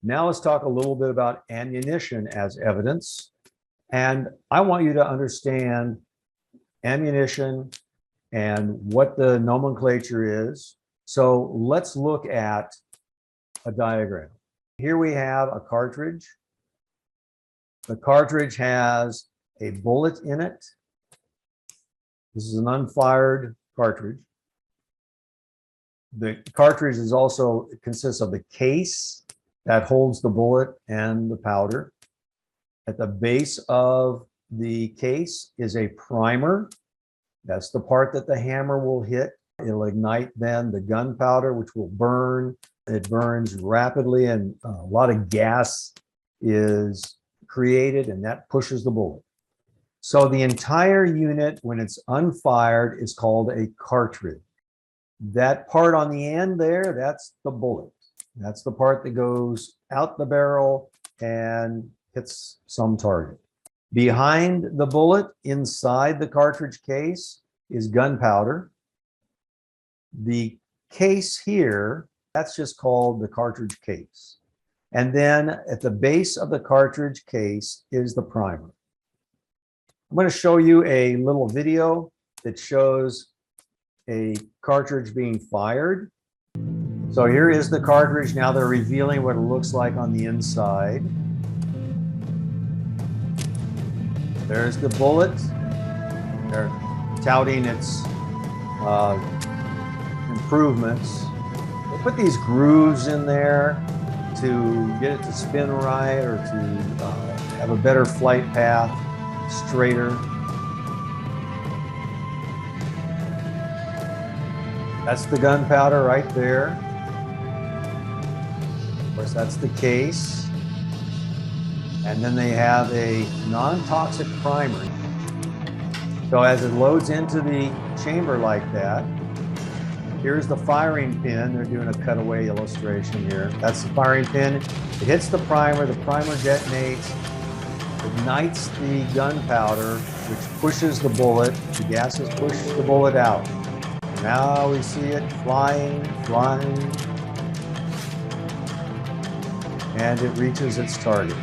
Now let's talk a little bit about ammunition as evidence. And I want you to understand ammunition and what the nomenclature is. So let's look at a diagram. Here we have a cartridge. The cartridge has a bullet in it. This is an unfired cartridge. The cartridge is also consists of the case that holds the bullet and the powder. At the base of the case is a primer. That's the part that the hammer will hit. It'll ignite then the gunpowder, which will burn. It burns rapidly, and a lot of gas is created, and that pushes the bullet. So the entire unit, when it's unfired, is called a cartridge. That part on the end there, that's the bullet. That's the part that goes out the barrel and hits some target. Behind the bullet, inside the cartridge case, is gunpowder. The case here, that's just called the cartridge case. And then at the base of the cartridge case is the primer. I'm going to show you a little video that shows a cartridge being fired. So here is the cartridge. Now they're revealing what it looks like on the inside. There's the bullet. They're touting its improvements. They put these grooves in there to get it to spin right, or to have a better flight path, straighter. That's the gunpowder right there. Of course, that's the case. And then they have a non-toxic primer. So as it loads into the chamber like that, here's the firing pin. They're doing a cutaway illustration here. That's the firing pin. It hits the primer detonates, ignites the gunpowder, which pushes the bullet. The gases push the bullet out. Now we see it flying, and it reaches its target.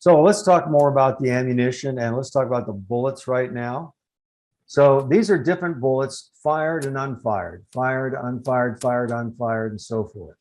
So let's talk more about the ammunition, and let's talk about the bullets right now. So these are different bullets, fired and unfired, fired, unfired, fired, unfired, and so forth.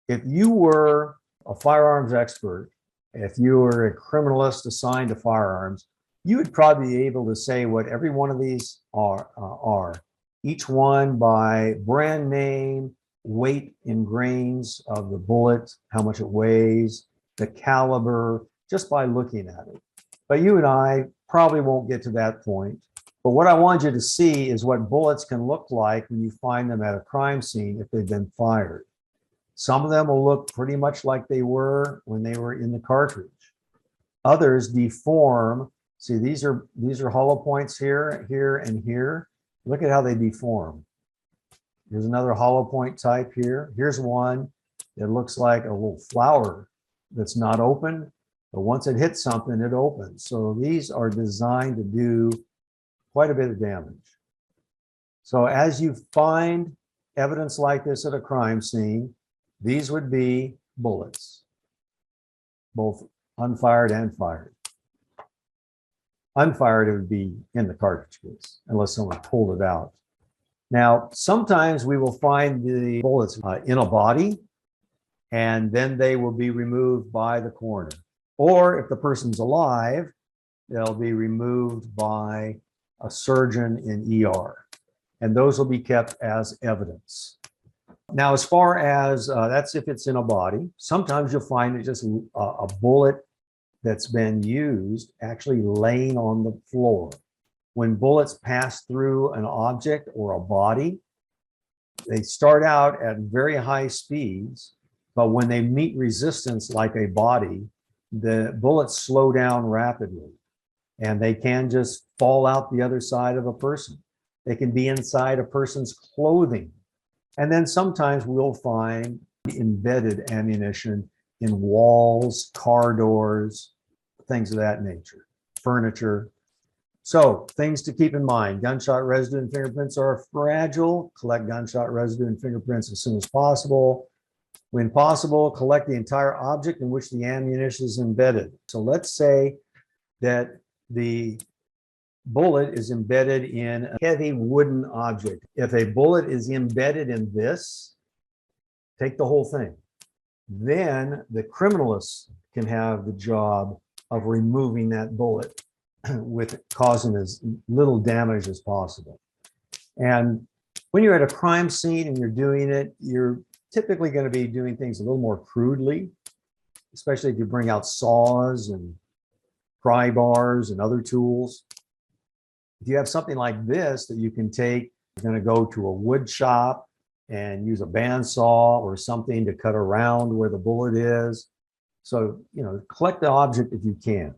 If you were a firearms expert, if you were a criminalist assigned to firearms, you would probably be able to say what every one of these are. Each one by brand name, weight in grains of the bullet, how much it weighs, the caliber, just by looking at it. But you and I probably won't get to that point. But what I want you to see is what bullets can look like when you find them at a crime scene if they've been fired. Some of them will look pretty much like they were when they were in the cartridge. Others deform. See, these are hollow points here, here, and here. Look at how they deform. Here's another hollow point type here. Here's one that looks like a little flower that's not open, but once it hits something, it opens. So these are designed to do quite a bit of damage. So as you find evidence like this at a crime scene, these would be bullets, both unfired and fired. Unfired, it would be in the cartridge case, unless someone pulled it out. Now, sometimes we will find the bullets in a body, and then they will be removed by the coroner. Or if the person's alive, they'll be removed by a surgeon in ER. And those will be kept as evidence. Now, as far as that's if it's in a body, sometimes you'll find it just a bullet that's been used actually laying on the floor. When bullets pass through an object or a body, they start out at very high speeds, but when they meet resistance like a body, the bullets slow down rapidly, and they can just fall out the other side of a person. They can be inside a person's clothing. And then sometimes we'll find embedded ammunition in walls, car doors, things of that nature, furniture. So things to keep in mind: gunshot residue and fingerprints are fragile. Collect gunshot residue and fingerprints as soon as possible. When possible, collect the entire object in which the ammunition is embedded. So let's say that the bullet is embedded in a heavy wooden object. If a bullet is embedded in this, take the whole thing. Then the criminalist can have the job of removing that bullet with causing as little damage as possible. And when you're at a crime scene and you're doing it, you're typically going to be doing things a little more crudely, especially if you bring out saws and pry bars and other tools. If you have something like this that you can take, you're going to go to a wood shop and use a bandsaw or something to cut around where the bullet is. So, collect the object if you can.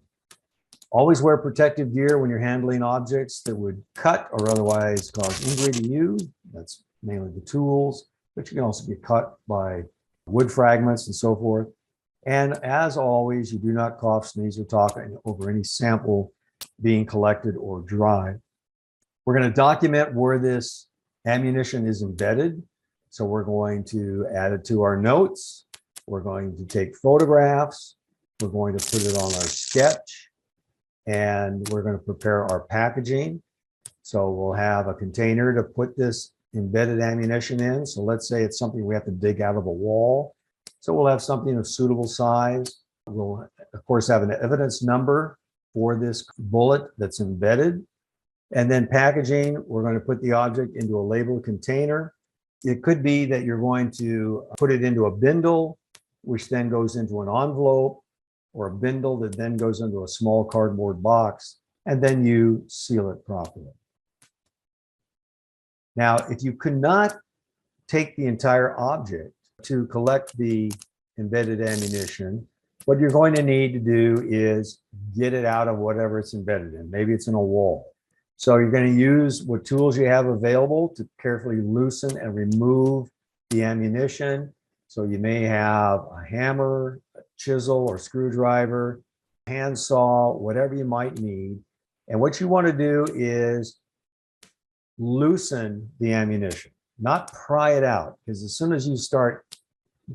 Always wear protective gear when you're handling objects that would cut or otherwise cause injury to you. That's mainly the tools, but you can also get cut by wood fragments and so forth. And as always, you do not cough, sneeze, or talk over any sample being collected or dry. We're going to document where this ammunition is embedded. So we're going to add it to our notes. We're going to take photographs. We're going to put it on our sketch. And we're going to prepare our packaging. So we'll have a container to put this embedded ammunition in. So let's say it's something we have to dig out of a wall. So we'll have something of suitable size. We'll, of course, have an evidence number for this bullet that's embedded. And then packaging, we're going to put the object into a labeled container. It could be that you're going to put it into a bindle, which then goes into an envelope, or a bindle that then goes into a small cardboard box, and then you seal it properly. Now, if you could not take the entire object to collect the embedded ammunition, what you're going to need to do is get it out of whatever it's embedded in. Maybe it's in a wall. So you're going to use what tools you have available to carefully loosen and remove the ammunition. So you may have a hammer, a chisel or screwdriver, handsaw, whatever you might need. And what you want to do is loosen the ammunition, not pry it out, because as soon as you start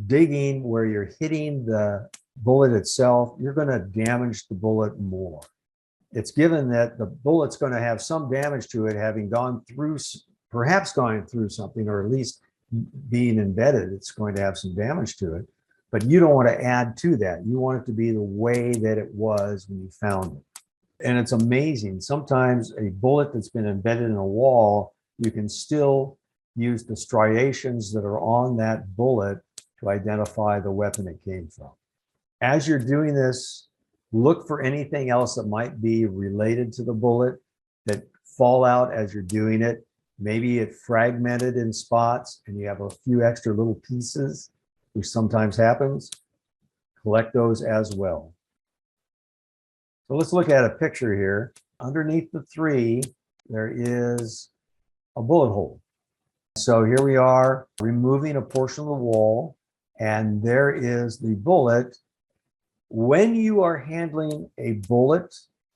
digging where you're hitting the bullet itself, you're going to damage the bullet more. It's given that the bullet's going to have some damage to it, having gone through, perhaps gone through something, or at least being embedded, it's going to have some damage to it. But you don't want to add to that. You want it to be the way that it was when you found it. And it's amazing. Sometimes a bullet that's been embedded in a wall, you can still use the striations that are on that bullet to identify the weapon it came from. As you're doing this, look for anything else that might be related to the bullet that fall out as you're doing it. Maybe it fragmented in spots and you have a few extra little pieces, which sometimes happens. Collect those as well. So let's look at a picture here. Underneath the 3, there is a bullet hole. So here we are removing a portion of the wall, and there is the bullet. When you are handling a bullet,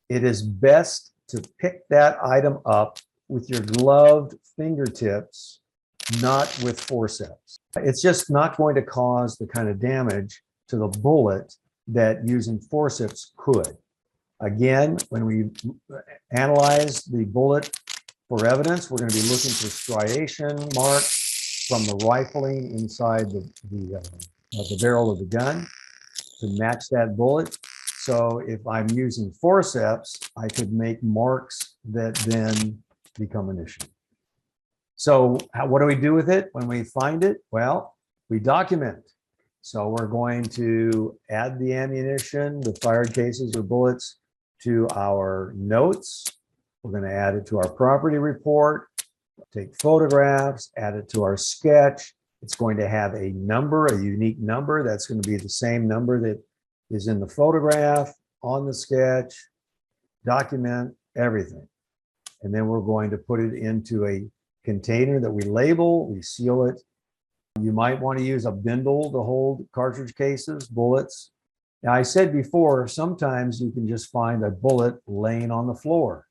it is best to pick that item up with your gloved fingertips, not with forceps. It's just not going to cause the kind of damage to the bullet that using forceps could. Again, when we analyze the bullet for evidence, we're going to be looking for striation marks from the rifling inside the barrel of the gun to match that bullet. So if I'm using forceps, I could make marks that then become an issue. So what do we do with it when we find it? Well, we document. So we're going to add the ammunition, the fired cases or bullets, to our notes. We're going to add it to our property report, take photographs, add it to our sketch. It's going to have a number, a unique number. That's going to be the same number that is in the photograph, on the sketch, document everything. And then we're going to put it into a container that we label, we seal it. You might want to use a bindle to hold cartridge cases, bullets. Now, I said before, sometimes you can just find a bullet laying on the floor.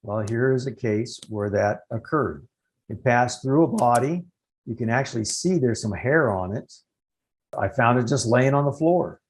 Well, here is a case where that occurred. It passed through a body. You can actually see there's some hair on it. I found it just laying on the floor.